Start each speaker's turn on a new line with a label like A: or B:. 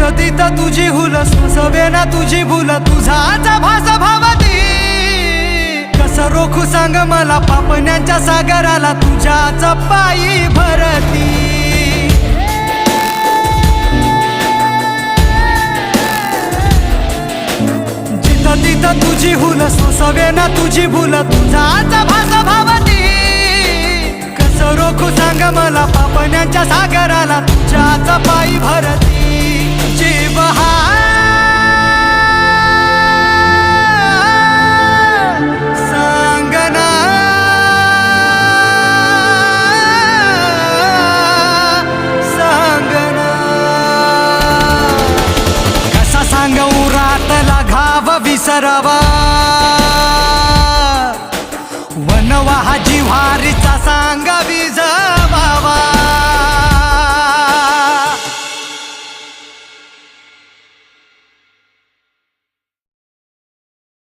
A: जिथं तिथं तुझी हुलस सवे ना तुझी भूल तुझाचा भास भावती कसं रोखू सांग मला पापण्यांच्या सागराला तुझ्याच पायी भरती जिथं तिथं तुझी हुलस सवे ना तुझी भूल तुझाचा भास भावती कसं रोखू सांग मला पापण्यांच्या सागराला तुझ्याच पायी भरती जीव हा सांगना सांगना कसा सांग उरातला घाव विसरवा वनवा हा जिव्हारीचा सांग वीज